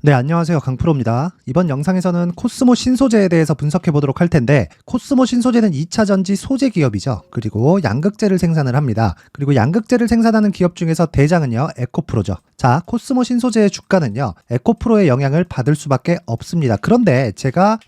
네, 안녕하세요. 강프로입니다. 이번 영상에서는 코스모 신소재에 대해서 분석해 보도록 할 텐데, 코스모 신소재는 2차 전지 소재 기업이죠. 그리고 양극재를 생산을 합니다. 그리고 양극재를 생산하는 기업 중에서 대장은요, 에코프로죠. 자, 코스모 신소재의 주가는요, 에코프로의 영향을 받을 수밖에 없습니다. 그런데 제가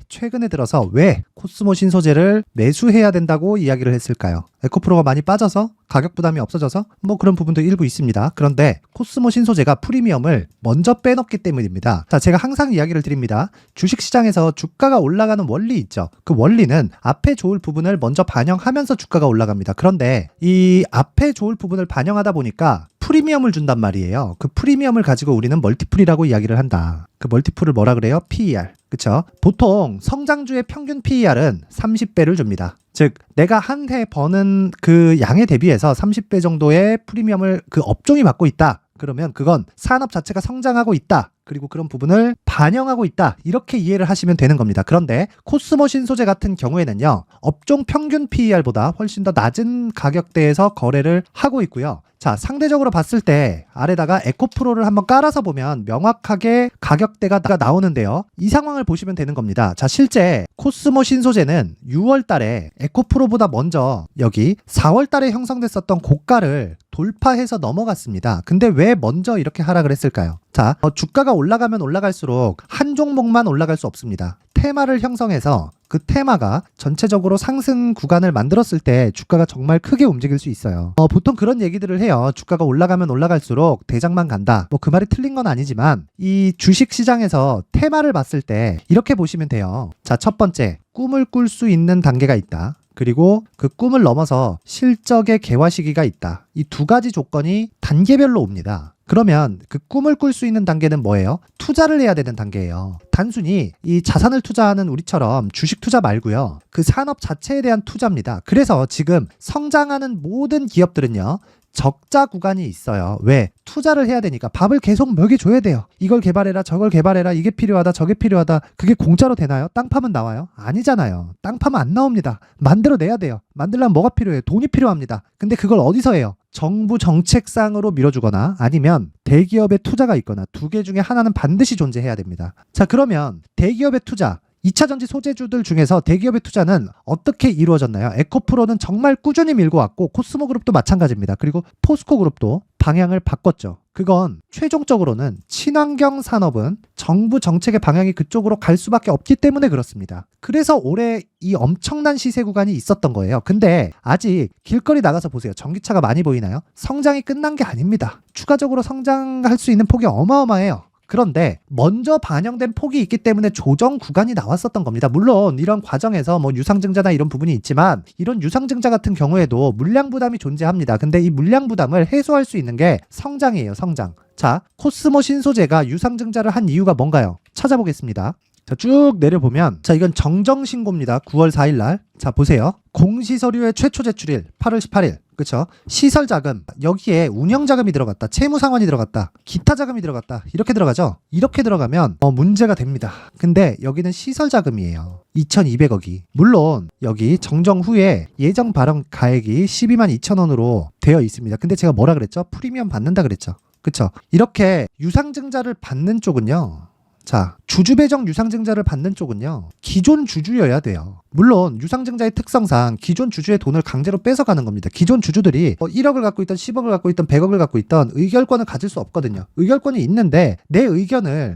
최근에 들어서 왜 코스모 신소재를 매수해야 된다고 이야기를 했을까요? 에코프로가 많이 빠져서? 가격 부담이 없어져서? 뭐 그런 부분도 일부 있습니다. 그런데 코스모 신소재가 프리미엄을 먼저 빼놓기 때문입니다. 자, 제가 항상 이야기를 드립니다. 주식시장에서 주가가 올라가는 원리 있죠. 그 원리는 앞에 좋을 부분을 먼저 반영하면서 주가가 올라갑니다. 그런데 이 앞에 좋을 부분을 반영하다 보니까 프리미엄을 준단 말이에요. 그 프리미엄을 가지고 우리는 멀티플이라고 이야기를 한다. 그 멀티플을 뭐라 그래요? PER. 그쵸? 보통 성장주의 평균 PER은 30배를 줍니다. 즉 내가 한 해 버는 그 양에 대비해서 30배 정도의 프리미엄을 그 업종이 받고 있다. 그러면 그건 산업 자체가 성장하고 있다. 그리고 그런 부분을 반영하고 있다. 이렇게 이해를 하시면 되는 겁니다. 그런데 코스모 신소재 같은 경우에는요. 업종 평균 PER보다 훨씬 더 낮은 가격대에서 거래를 하고 있고요. 자, 상대적으로 봤을 때 아래다가 에코프로를 한번 깔아서 보면 명확하게 가격대가 나오는데요. 이 상황을 보시면 되는 겁니다. 자, 실제 코스모 신소재는 6월 달에 에코프로보다 먼저 여기 4월 달에 형성됐었던 고가를 돌파해서 넘어갔습니다. 근데 왜 먼저 이렇게 하락을 했을까요? 자, 주가가 올라가면 올라갈수록 한 종목만 올라갈 수 없습니다. 테마를 형성해서 그 테마가 전체적으로 상승 구간을 만들었을 때 주가가 정말 크게 움직일 수 있어요. 보통 그런 얘기들을 해요. 주가가 올라가면 올라갈수록 대장만 간다. 뭐 그 말이 틀린 건 아니지만 이 주식 시장에서 테마를 봤을 때 이렇게 보시면 돼요. 자, 첫 번째, 꿈을 꿀 수 있는 단계가 있다. 그리고 그 꿈을 넘어서 실적의 개화 시기가 있다. 이 두 가지 조건이 단계별로 옵니다. 그러면 그 꿈을 꿀 수 있는 단계는 뭐예요? 투자를 해야 되는 단계예요. 단순히 이 자산을 투자하는 우리처럼 주식 투자 말고요. 그 산업 자체에 대한 투자입니다. 그래서 지금 성장하는 모든 기업들은요. 적자 구간이 있어요. 왜? 투자를 해야 되니까 밥을 계속 먹여줘야 돼요. 이걸 개발해라, 저걸 개발해라, 이게 필요하다, 저게 필요하다. 그게 공짜로 되나요? 땅 파면 나와요? 아니잖아요. 땅 파면 안 나옵니다. 만들어내야 돼요. 만들려면 뭐가 필요해요? 돈이 필요합니다. 근데 그걸 어디서 해요? 정부 정책상으로 밀어주거나 아니면 대기업의 투자가 있거나 두 개 중에 하나는 반드시 존재해야 됩니다. 자, 그러면 대기업의 투자, 2차 전지 소재주들 중에서 대기업의 투자는 어떻게 이루어졌나요? 에코프로는 정말 꾸준히 밀고 왔고 코스모 그룹도 마찬가지입니다. 그리고 포스코 그룹도 방향을 바꿨죠. 그건 최종적으로는 친환경 산업은 정부 정책의 방향이 그쪽으로 갈 수밖에 없기 때문에 그렇습니다. 그래서 올해 이 엄청난 시세 구간이 있었던 거예요. 근데 아직 길거리 나가서 보세요. 전기차가 많이 보이나요? 성장이 끝난 게 아닙니다. 추가적으로 성장할 수 있는 폭이 어마어마해요. 그런데 먼저 반영된 폭이 있기 때문에 조정 구간이 나왔었던 겁니다. 물론 이런 과정에서 뭐 유상증자나 이런 부분이 있지만 이런 유상증자 같은 경우에도 물량 부담이 존재합니다. 근데 이 물량 부담을 해소할 수 있는 게 성장이에요. 성장. 자, 코스모 신소재가 유상증자를 한 이유가 뭔가요? 찾아보겠습니다. 자, 쭉 내려보면 자, 이건 정정신고입니다. 9월 4일 날. 자, 보세요. 공시서류의 최초 제출일 8월 18일. 그쵸? 시설자금, 여기에 운영자금이 들어갔다, 채무상환이 들어갔다, 기타 자금이 들어갔다, 이렇게 들어가죠? 이렇게 들어가면 문제가 됩니다. 근데 여기는 시설자금이에요. 2200억이. 물론 여기 정정 후에 예정 발행 가액이 12만 2천원으로 되어 있습니다. 근데 제가 뭐라 그랬죠? 프리미엄 받는다 그랬죠? 그쵸? 이렇게 유상증자를 받는 쪽은요, 자, 주주배정 유상증자를 받는 쪽은요, 기존 주주여야 돼요. 물론 유상증자의 특성상 기존 주주의 돈을 강제로 뺏어가는 겁니다. 기존 주주들이 1억을 갖고 있던 10억을 갖고 있던 100억을 갖고 있던 의결권을 가질 수 없거든요. 의결권이 있는데 내 의견을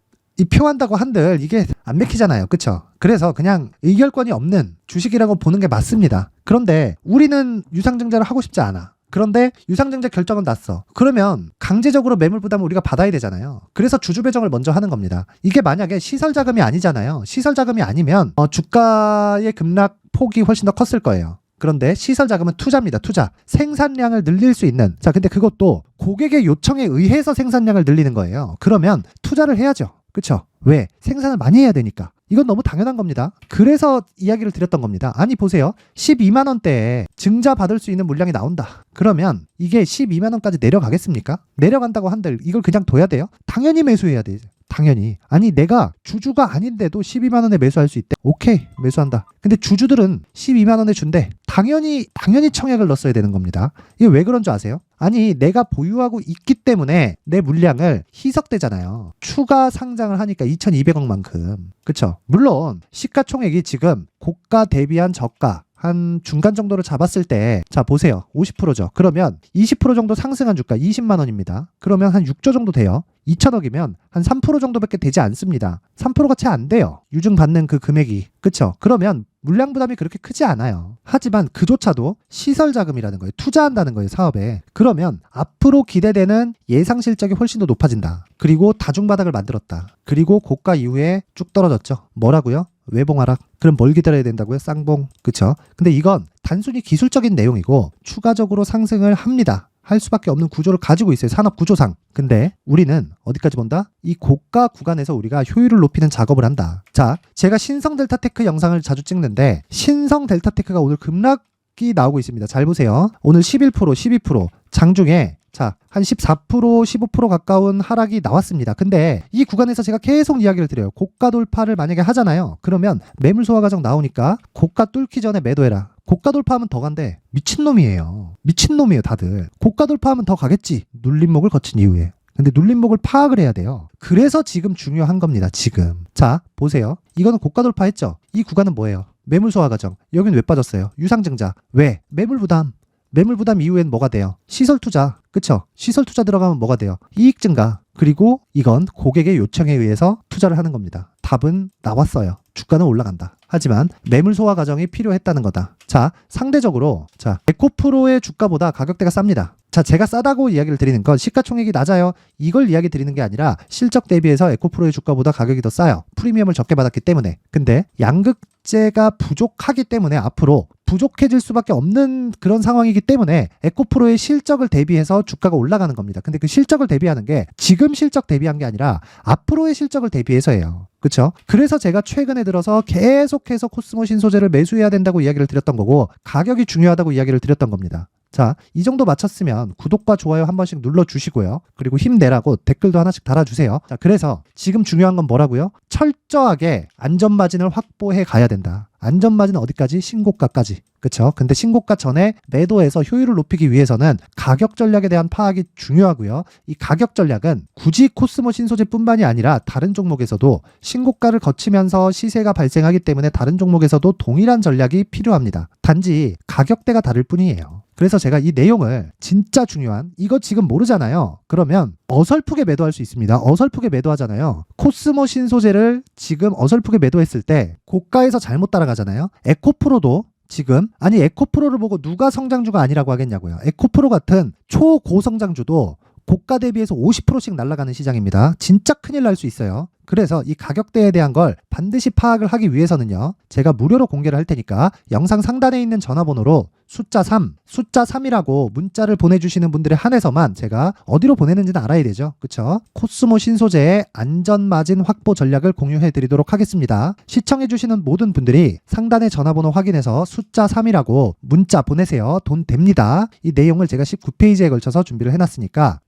표한다고 한들 이게 안 맥히잖아요. 그쵸? 그래서 그냥 의결권이 없는 주식이라고 보는 게 맞습니다. 그런데 우리는 유상증자를 하고 싶지 않아. 그런데 유상증자 결정은 났어. 그러면 강제적으로 매물 부담을 우리가 받아야 되잖아요. 그래서 주주 배정을 먼저 하는 겁니다. 이게 만약에 시설 자금이 아니잖아요. 시설 자금이 아니면 주가의 급락 폭이 훨씬 더 컸을 거예요. 그런데 시설 자금은 투자입니다. 투자. 생산량을 늘릴 수 있는. 자, 근데 그것도 고객의 요청에 의해서 생산량을 늘리는 거예요. 그러면 투자를 해야죠. 그쵸? 왜? 생산을 많이 해야 되니까. 이건 너무 당연한 겁니다. 그래서 이야기를 드렸던 겁니다. 아니 보세요. 12만 원대에 증자 받을 수 있는 물량이 나온다. 그러면 이게 12만 원까지 내려가겠습니까? 내려간다고 한들 이걸 그냥 둬야 돼요? 당연히 매수해야 되죠. 당연히. 아니 내가 주주가 아닌데도 12만 원에 매수할 수 있대. 오케이, 매수한다. 근데 주주들은 12만 원에 준대. 당연히 청약을 넣었어야 되는 겁니다. 이게 왜 그런 줄 아세요? 아니 내가 보유하고 있기 때문에 내 물량을 희석되잖아요. 추가 상장을 하니까 2,200억만큼. 그쵸? 물론 시가총액이 지금 고가 대비한 저가 한 중간 정도를 잡았을 때, 자 보세요. 50%죠. 그러면 20% 정도 상승한 주가 20만 원입니다. 그러면 한 6조 정도 돼요. 2천억이면 한 3% 정도밖에 되지 않습니다. 3%가 채 안 돼요. 유증 받는 그 금액이. 그쵸? 그러면 물량 부담이 그렇게 크지 않아요. 하지만 그조차도 시설 자금이라는 거예요. 투자한다는 거예요, 사업에. 그러면 앞으로 기대되는 예상 실적이 훨씬 더 높아진다. 그리고 다중바닥을 만들었다. 그리고 고가 이후에 쭉 떨어졌죠. 뭐라고요? 외봉 하락. 그럼 뭘 기다려야 된다고요? 쌍봉. 그쵸? 근데 이건 단순히 기술적인 내용이고 추가적으로 상승을 합니다. 할 수밖에 없는 구조를 가지고 있어요. 산업 구조상. 근데 우리는 어디까지 본다? 이 고가 구간에서 우리가 효율을 높이는 작업을 한다. 자, 제가 신성 델타테크 영상을 자주 찍는데 신성 델타테크가 오늘 급락이 나오고 있습니다. 잘 보세요. 오늘 11%, 12% 장중에 자, 한 14%, 15% 가까운 하락이 나왔습니다. 근데 이 구간에서 제가 계속 이야기를 드려요. 고가 돌파를 만약에 하잖아요. 그러면 매물 소화 과정 나오니까 고가 뚫기 전에 매도해라. 고가 돌파하면 더 간대. 미친놈이에요. 미친놈이에요, 다들. 고가 돌파하면 더 가겠지. 눌림목을 거친 이후에. 근데 눌림목을 파악을 해야 돼요. 그래서 지금 중요한 겁니다, 지금. 자, 보세요. 이거는 고가 돌파했죠? 이 구간은 뭐예요? 매물 소화 과정. 여긴 왜 빠졌어요? 유상증자. 왜? 매물 부담. 매물 부담 이후엔 뭐가 돼요? 시설 투자. 그쵸? 시설 투자 들어가면 뭐가 돼요? 이익 증가. 그리고 이건 고객의 요청에 의해서 투자를 하는 겁니다. 답은 나왔어요. 주가는 올라간다. 하지만 매물 소화 과정이 필요했다는 거다. 자, 상대적으로 자 에코프로의 주가보다 가격대가 쌉니다. 자, 제가 싸다고 이야기를 드리는 건 시가총액이 낮아요. 이걸 이야기 드리는 게 아니라 실적 대비해서 에코프로의 주가보다 가격이 더 싸요. 프리미엄을 적게 받았기 때문에. 근데 양극재가 부족하기 때문에 앞으로 부족해질 수밖에 없는 그런 상황이기 때문에 에코프로의 실적을 대비해서 주가가 올라가는 겁니다. 근데 그 실적을 대비하는 게 지금 실적 대비한 게 아니라 앞으로의 실적을 대비해서예요. 그렇죠? 그래서 제가 최근에 들어서 계속해서 코스모 신소재를 매수해야 된다고 이야기를 드렸던 거고 가격이 중요하다고 이야기를 드렸던 겁니다. 자, 이 정도 마쳤으면 구독과 좋아요 한 번씩 눌러주시고요. 그리고 힘내라고 댓글도 하나씩 달아주세요. 자, 그래서 지금 중요한 건 뭐라고요? 철저하게 안전마진을 확보해 가야 된다. 안전마진 어디까지? 신고가까지. 그쵸? 근데 신고가 전에 매도해서 효율을 높이기 위해서는 가격 전략에 대한 파악이 중요하고요. 이 가격 전략은 굳이 코스모 신소재뿐만이 아니라 다른 종목에서도 신고가를 거치면서 시세가 발생하기 때문에 다른 종목에서도 동일한 전략이 필요합니다. 단지 가격대가 다를 뿐이에요. 그래서 제가 이 내용을 진짜 중요한 이거 지금 모르잖아요. 그러면 어설프게 매도할 수 있습니다. 어설프게 매도하잖아요. 코스모 신소재를 지금 어설프게 매도했을 때 고가에서 잘못 따라가잖아요. 에코프로도 지금 아니 에코프로를 보고 누가 성장주가 아니라고 하겠냐고요. 에코프로 같은 초고성장주도 고가 대비해서 50%씩 날아가는 시장입니다. 진짜 큰일 날 수 있어요. 그래서 이 가격대에 대한 걸 반드시 파악을 하기 위해서는요. 제가 무료로 공개를 할 테니까 영상 상단에 있는 전화번호로 숫자 3이라고 문자를 보내주시는 분들에 한해서만 제가 어디로 보내는지는 알아야 되죠. 그쵸? 코스모 신소재의 안전마진 확보 전략을 공유해 드리도록 하겠습니다. 시청해 주시는 모든 분들이 상단의 전화번호 확인해서 숫자 3이라고 문자 보내세요. 돈 됩니다. 이 내용을 제가 19페이지에 걸쳐서 준비를 해놨으니까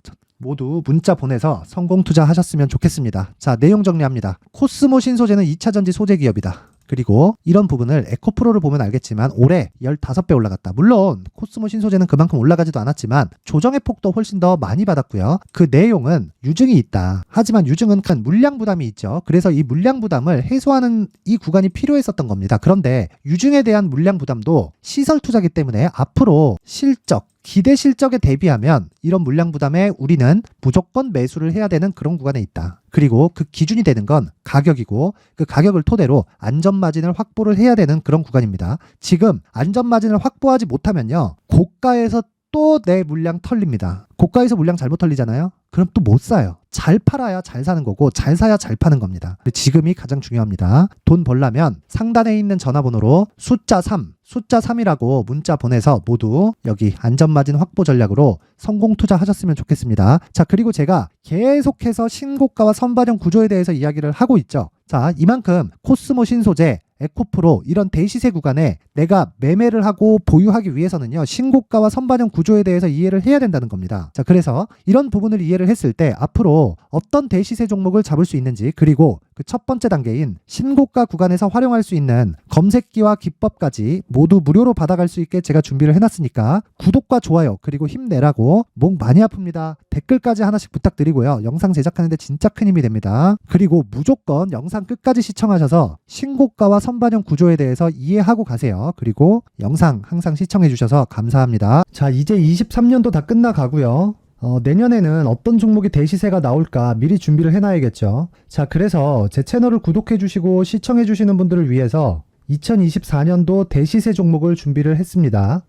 모두 문자 보내서 성공 투자하셨으면 좋겠습니다. 자, 내용 정리합니다. 코스모 신소재는 2차전지 소재 기업이다. 그리고 이런 부분을 에코프로를 보면 알겠지만 올해 15배 올라갔다. 물론 코스모 신소재는 그만큼 올라가지도 않았지만 조정의 폭도 훨씬 더 많이 받았고요. 그 내용은 유증이 있다. 하지만 유증은 큰 물량 부담이 있죠. 그래서 이 물량 부담을 해소하는 이 구간이 필요했었던 겁니다. 그런데 유증에 대한 물량 부담도 시설 투자기 때문에 앞으로 실적 기대 실적에 대비하면 이런 물량 부담에 우리는 무조건 매수를 해야 되는 그런 구간에 있다. 그리고 그 기준이 되는 건 가격이고 그 가격을 토대로 안전마진을 확보를 해야 되는 그런 구간입니다. 지금 안전마진을 확보하지 못하면요. 고가에서 또 내 물량 털립니다. 고가에서 물량 잘못 털리잖아요. 그럼 또 못 사요. 잘 팔아야 잘 사는 거고 잘 사야 잘 파는 겁니다. 지금이 가장 중요합니다. 돈 벌려면 상단에 있는 전화번호로 숫자 3이라고 문자 보내서 모두 여기 안전마진 확보 전략으로 성공 투자하셨으면 좋겠습니다. 자, 그리고 제가 계속해서 신고가와 선반영 구조에 대해서 이야기를 하고 있죠. 자, 이만큼 코스모 신소재 에코프로 이런 대시세 구간에 내가 매매를 하고 보유하기 위해서는요, 신고가와 선반영 구조에 대해서 이해를 해야 된다는 겁니다. 자, 그래서 이런 부분을 이해를 했을 때 앞으로 어떤 대시세 종목을 잡을 수 있는지, 그리고 그 첫 번째 단계인 신고가 구간에서 활용할 수 있는 검색기와 기법까지 모두 무료로 받아갈 수 있게 제가 준비를 해놨으니까 구독과 좋아요 그리고 힘내라고, 목 많이 아픕니다, 댓글까지 하나씩 부탁드리고요. 영상 제작하는데 진짜 큰 힘이 됩니다. 그리고 무조건 영상 끝까지 시청하셔서 신고가와 선반영 구조에 대해서 이해하고 가세요. 그리고 영상 항상 시청해 주셔서 감사합니다. 자, 이제 23년도 다 끝나가고요. 내년에는 어떤 종목이 대시세가 나올까 미리 준비를 해놔야겠죠. 자, 그래서 제 채널을 구독해주시고 시청해주시는 분들을 위해서 2024년도 대시세 종목을 준비를 했습니다.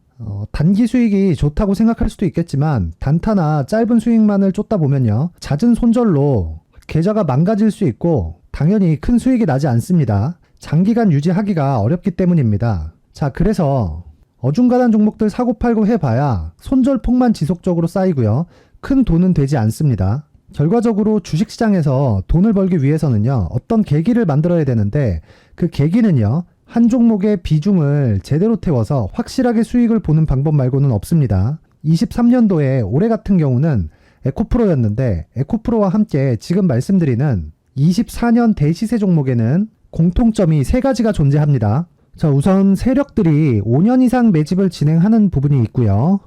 단기 수익이 좋다고 생각할 수도 있겠지만 단타나 짧은 수익만을 쫓다 보면요, 잦은 손절로 계좌가 망가질 수 있고 당연히 큰 수익이 나지 않습니다. 장기간 유지하기가 어렵기 때문입니다. 자, 그래서 어중간한 종목들 사고팔고 해봐야 손절폭만 지속적으로 쌓이고요, 큰 돈은 되지 않습니다. 결과적으로 주식시장에서 돈을 벌기 위해서는요, 어떤 계기를 만들어야 되는데 그 계기는요, 한 종목의 비중을 제대로 태워서 확실하게 수익을 보는 방법 말고는 없습니다. 23년도에 올해 같은 경우는 에코프로였는데, 에코프로와 함께 지금 말씀드리는 24년 대시세 종목에는 공통점이 3가지가 존재합니다. 자, 우선 세력들이 5년 이상 매집을 진행하는 부분이 있고요.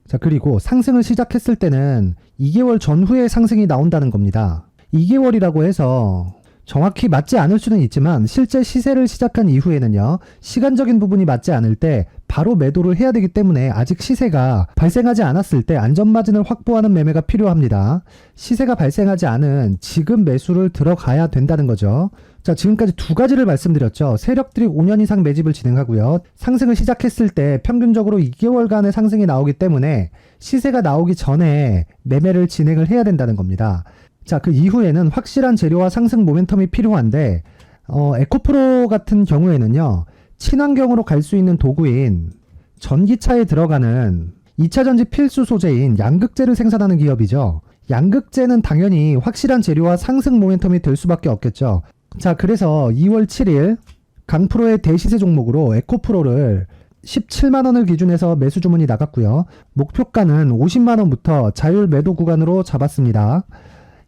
자, 그리고 상승을 시작했을 때는 2개월 전후에 상승이 나온다는 겁니다. 2개월이라고 해서 정확히 맞지 않을 수는 있지만 실제 시세를 시작한 이후에는요, 시간적인 부분이 맞지 않을 때 바로 매도를 해야 되기 때문에 아직 시세가 발생하지 않았을 때 안전마진을 확보하는 매매가 필요합니다. 시세가 발생하지 않은 지금 매수를 들어가야 된다는 거죠. 자, 지금까지 2가지를 말씀드렸죠. 세력들이 5년 이상 매집을 진행하고요, 상승을 시작했을 때 평균적으로 2개월간의 상승이 나오기 때문에 시세가 나오기 전에 매매를 진행을 해야 된다는 겁니다. 자, 그 이후에는 확실한 재료와 상승 모멘텀이 필요한데, 에코프로 같은 경우에는요, 친환경으로 갈 수 있는 도구인 전기차에 들어가는 2차전지 필수 소재인 양극재를 생산하는 기업이죠. 양극재는 당연히 확실한 재료와 상승 모멘텀이 될 수밖에 없겠죠. 자, 그래서 2월 7일 강프로의 대시세 종목으로 에코프로를 17만원을 기준해서 매수 주문이 나갔고요. 목표가는 50만원부터 자율 매도 구간으로 잡았습니다.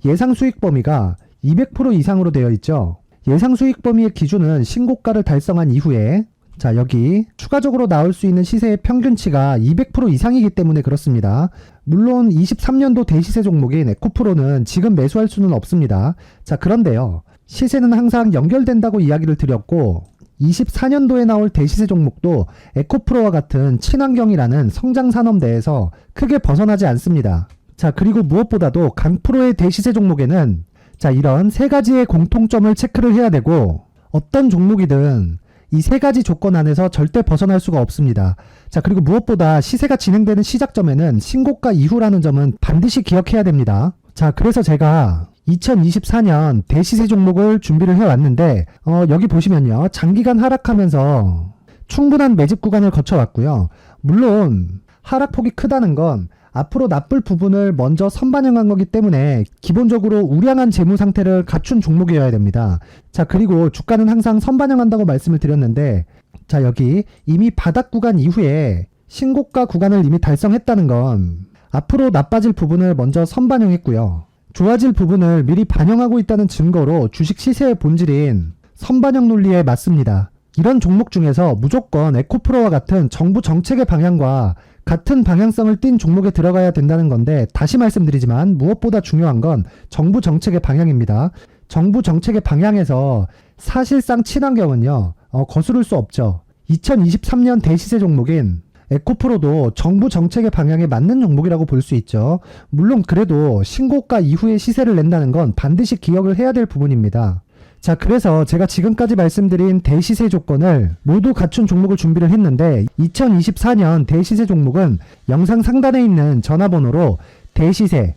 예상 수익 범위가 200% 이상으로 되어 있죠. 예상 수익 범위의 기준은 신고가를 달성한 이후에, 자, 여기 추가적으로 나올 수 있는 시세의 평균치가 200% 이상이기 때문에 그렇습니다. 물론 23년도 대시세 종목인 에코프로는 지금 매수할 수는 없습니다. 자, 그런데요, 시세는 항상 연결된다고 이야기를 드렸고, 24년도에 나올 대시세 종목도 에코프로와 같은 친환경이라는 성장산업대에서 크게 벗어나지 않습니다. 자, 그리고 무엇보다도 강프로의 대시세 종목에는 자, 이런 3가지의 공통점을 체크를 해야 되고, 어떤 종목이든 이 3가지 조건 안에서 절대 벗어날 수가 없습니다. 자, 그리고 무엇보다 시세가 진행되는 시작점에는 신고가 이후라는 점은 반드시 기억해야 됩니다. 자, 그래서 제가 2024년 대시세 종목을 준비를 해왔는데, 여기 보시면요, 장기간 하락하면서 충분한 매집 구간을 거쳐왔고요. 물론 하락폭이 크다는 건 앞으로 나쁠 부분을 먼저 선반영한 거기 때문에 기본적으로 우량한 재무 상태를 갖춘 종목이어야 됩니다. 자, 그리고 주가는 항상 선반영한다고 말씀을 드렸는데, 자, 여기 이미 바닥 구간 이후에 신고가 구간을 이미 달성했다는 건 앞으로 나빠질 부분을 먼저 선반영했고요, 좋아질 부분을 미리 반영하고 있다는 증거로 주식 시세의 본질인 선반영 논리에 맞습니다. 이런 종목 중에서 무조건 에코프로와 같은 정부 정책의 방향과 같은 방향성을 띈 종목에 들어가야 된다는 건데, 다시 말씀드리지만 무엇보다 중요한 건 정부 정책의 방향입니다. 정부 정책의 방향에서 사실상 친환경은요, 거스를 수 없죠. 2023년 대시세 종목인 에코프로도 정부 정책의 방향에 맞는 종목이라고 볼 수 있죠. 물론 그래도 신고가 이후에 시세를 낸다는 건 반드시 기억을 해야 될 부분입니다. 자, 그래서 제가 지금까지 말씀드린 대시세 조건을 모두 갖춘 종목을 준비를 했는데, 2024년 대시세 종목은 영상 상단에 있는 전화번호로 대시세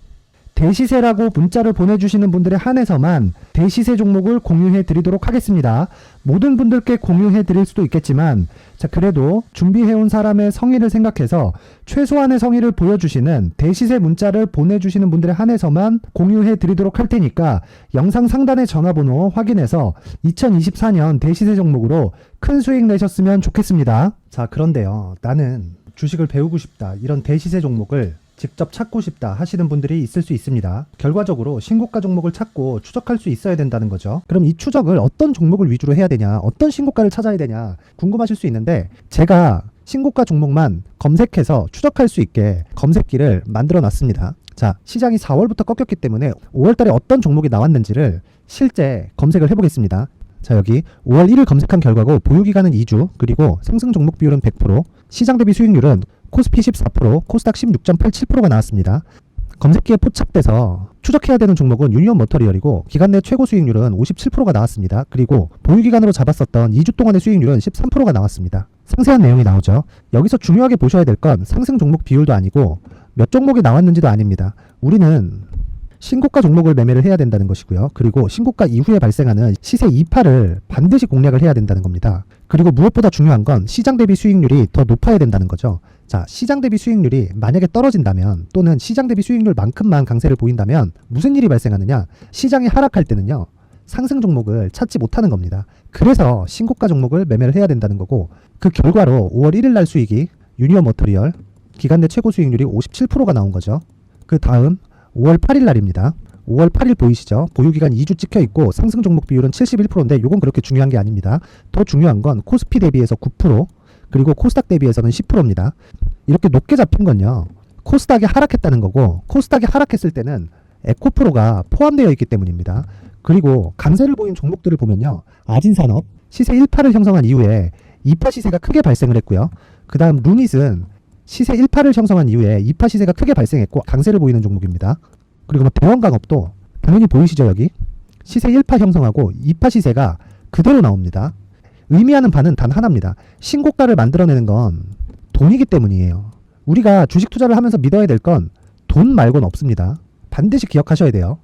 대시세라고 문자를 보내주시는 분들에 한해서만 대시세 종목을 공유해 드리도록 하겠습니다. 모든 분들께 공유해 드릴 수도 있겠지만, 자, 그래도 준비해온 사람의 성의를 생각해서 최소한의 성의를 보여주시는 대시세 문자를 보내주시는 분들에 한해서만 공유해 드리도록 할 테니까 영상 상단의 전화번호 확인해서 2024년 대시세 종목으로 큰 수익 내셨으면 좋겠습니다. 자, 그런데요, 나는 주식을 배우고 싶다, 이런 대시세 종목을 직접 찾고 싶다 하시는 분들이 있을 수 있습니다. 결과적으로 신고가 종목을 찾고 추적할 수 있어야 된다는 거죠. 그럼 이 추적을 어떤 종목을 위주로 해야 되냐, 어떤 신고가를 찾아야 되냐 궁금하실 수 있는데, 제가 신고가 종목만 검색해서 추적할 수 있게 검색기를 만들어 놨습니다. 자, 시장이 4월부터 꺾였기 때문에 5월달에 어떤 종목이 나왔는지를 실제 검색을 해보겠습니다. 자, 여기 5월 1일 검색한 결과고 보유기간은 2주, 그리고 상승 종목 비율은 100%, 시장 대비 수익률은 코스피 14%, 코스닥 16.87%가 나왔습니다. 검색기에 포착돼서 추적해야 되는 종목은 유니온 머터리얼이고 기간 내 최고 수익률은 57%가 나왔습니다. 그리고 보유기간으로 잡았었던 2주 동안의 수익률은 13%가 나왔습니다. 상세한 내용이 나오죠. 여기서 중요하게 보셔야 될 건 상승 종목 비율도 아니고 몇 종목이 나왔는지도 아닙니다. 우리는 신고가 종목을 매매를 해야 된다는 것이고요. 그리고 신고가 이후에 발생하는 시세 이파를 반드시 공략을 해야 된다는 겁니다. 그리고 무엇보다 중요한 건 시장 대비 수익률이 더 높아야 된다는 거죠. 자, 시장 대비 수익률이 만약에 떨어진다면, 또는 시장 대비 수익률만큼만 강세를 보인다면 무슨 일이 발생하느냐? 시장이 하락할 때는요, 상승 종목을 찾지 못하는 겁니다. 그래서 신고가 종목을 매매를 해야 된다는 거고, 그 결과로 5월 1일 날 수익이 유니온 머터리얼 기간 내 최고 수익률이 57%가 나온 거죠. 그 다음 5월 8일 날입니다. 5월 8일 보이시죠? 보유기간 2주 찍혀 있고 상승 종목 비율은 71%인데 이건 그렇게 중요한 게 아닙니다. 더 중요한 건 코스피 대비해서 9%, 그리고 코스닥 대비해서는 10%입니다. 이렇게 높게 잡힌 건요, 코스닥이 하락했다는 거고, 코스닥이 하락했을 때는 에코프로가 포함되어 있기 때문입니다. 그리고 강세를 보인 종목들을 보면요, 아진산업 시세 1파를 형성한 이후에 2파 시세가 크게 발생을 했고요. 그 다음 루닛은 시세 1파를 형성한 이후에 2파 시세가 크게 발생했고 강세를 보이는 종목입니다. 그리고 뭐 대원강업도 당연히 보이시죠? 여기 시세 1파 형성하고 2파 시세가 그대로 나옵니다. 의미하는 바는 단 하나입니다. 신고가를 만들어내는 건 돈이기 때문이에요. 우리가 주식 투자를 하면서 믿어야 될 건 돈 말고는 없습니다. 반드시 기억하셔야 돼요.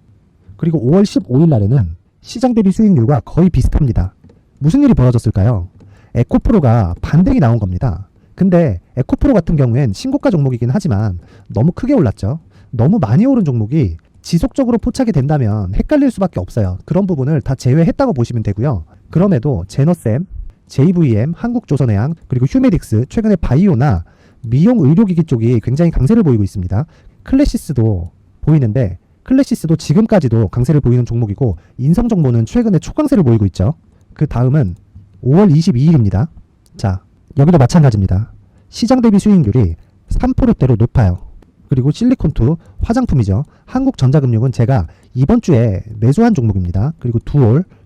그리고 5월 15일 날에는 시장 대비 수익률과 거의 비슷합니다. 무슨 일이 벌어졌을까요? 에코프로가 반등이 나온 겁니다. 근데 에코프로 같은 경우엔 신고가 종목이긴 하지만 너무 크게 올랐죠. 너무 많이 오른 종목이 지속적으로 포착이 된다면 헷갈릴 수밖에 없어요. 그런 부분을 다 제외했다고 보시면 되고요. 그럼에도 제너셈, JVM, 한국조선해양, 그리고 휴메딕스, 최근에 바이오나 미용 의료기기 쪽이 굉장히 강세를 보이고 있습니다. 클래시스도 보이는데, 클래시스도 지금까지도 강세를 보이는 종목이고, 인성정보는 최근에 초강세를 보이고 있죠. 그 다음은 5월 22일입니다. 자, 여기도 마찬가지입니다. 시장 대비 수익률이 3%대로 높아요. 그리고 실리콘투 화장품이죠. 한국전자금융은 제가 이번 주에 매수한 종목입니다. 그리고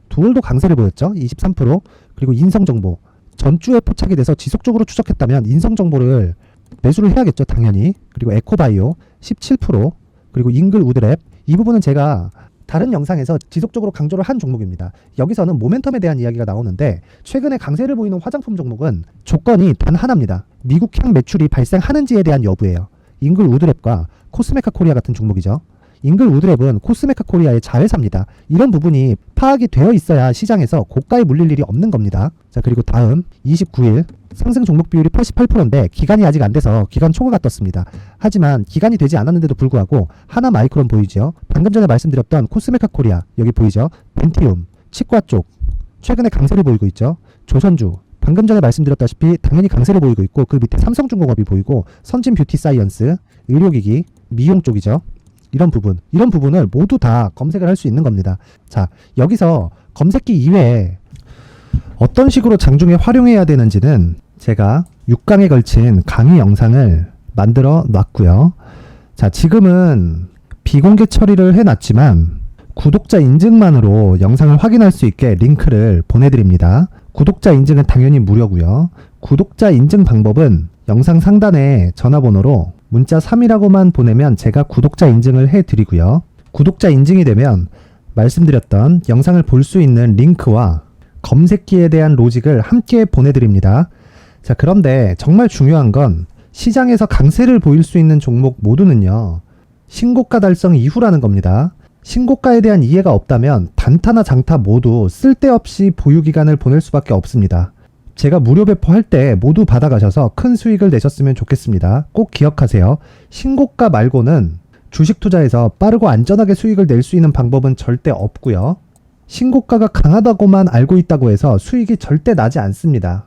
두올도 강세를 보였죠. 23%. 그리고 인성정보 전주에 포착이 돼서 지속적으로 추적했다면 인성정보를 매수를 해야겠죠. 당연히. 그리고 에코바이오 17%. 그리고 잉글 우드랩, 이 부분은 제가 다른 영상에서 지속적으로 강조를 한 종목입니다. 여기서는 모멘텀에 대한 이야기가 나오는데, 최근에 강세를 보이는 화장품 종목은 조건이 단 하나입니다. 미국향 매출이 발생하는지에 대한 여부예요. 잉글 우드랩과 코스메카 코리아 같은 종목이죠. 잉글 우드랩은 코스메카 코리아의 자회사입니다. 이런 부분이 파악이 되어 있어야 시장에서 고가에 물릴 일이 없는 겁니다. 자, 그리고 다음 29일 상승 종목 비율이 88%인데 기간이 아직 안 돼서 기간 초과가 떴습니다. 하지만 기간이 되지 않았는데도 불구하고 하나 마이크론 보이죠? 방금 전에 말씀드렸던 코스메카 코리아 여기 보이죠? 벤티움, 치과 쪽 최근에 강세를 보이고 있죠. 조선주 방금 전에 말씀드렸다시피 당연히 강세를 보이고 있고, 그 밑에 삼성중공업이 보이고, 선진 뷰티 사이언스, 의료기기, 미용 쪽이죠. 이런 부분을 모두 다 검색을 할 수 있는 겁니다. 자, 여기서 검색기 이외에 어떤 식으로 장중에 활용해야 되는지는 제가 6강에 걸친 강의 영상을 만들어 놨고요. 자, 지금은 비공개 처리를 해놨지만 구독자 인증만으로 영상을 확인할 수 있게 링크를 보내드립니다. 구독자 인증은 당연히 무료고요. 구독자 인증 방법은 영상 상단에 전화번호로 문자 3이라고만 보내면 제가 구독자 인증을 해드리고요. 구독자 인증이 되면 말씀드렸던 영상을 볼 수 있는 링크와 검색기에 대한 로직을 함께 보내드립니다. 자, 그런데 정말 중요한 건 시장에서 강세를 보일 수 있는 종목 모두는요, 신고가 달성 이후라는 겁니다. 신고가에 대한 이해가 없다면 단타나 장타 모두 쓸데없이 보유기간을 보낼 수밖에 없습니다. 제가 무료 배포할 때 모두 받아가셔서 큰 수익을 내셨으면 좋겠습니다. 꼭 기억하세요. 신고가 말고는 주식 투자에서 빠르고 안전하게 수익을 낼 수 있는 방법은 절대 없고요. 신고가가 강하다고만 알고 있다고 해서 수익이 절대 나지 않습니다.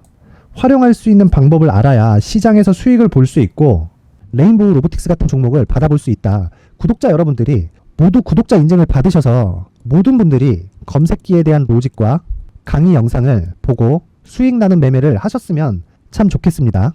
활용할 수 있는 방법을 알아야 시장에서 수익을 볼 수 있고 레인보우 로보틱스 같은 종목을 받아볼 수 있다. 구독자 여러분들이 모두 구독자 인증을 받으셔서 모든 분들이 검색기에 대한 로직과 강의 영상을 보고 수익 나는 매매를 하셨으면 참 좋겠습니다.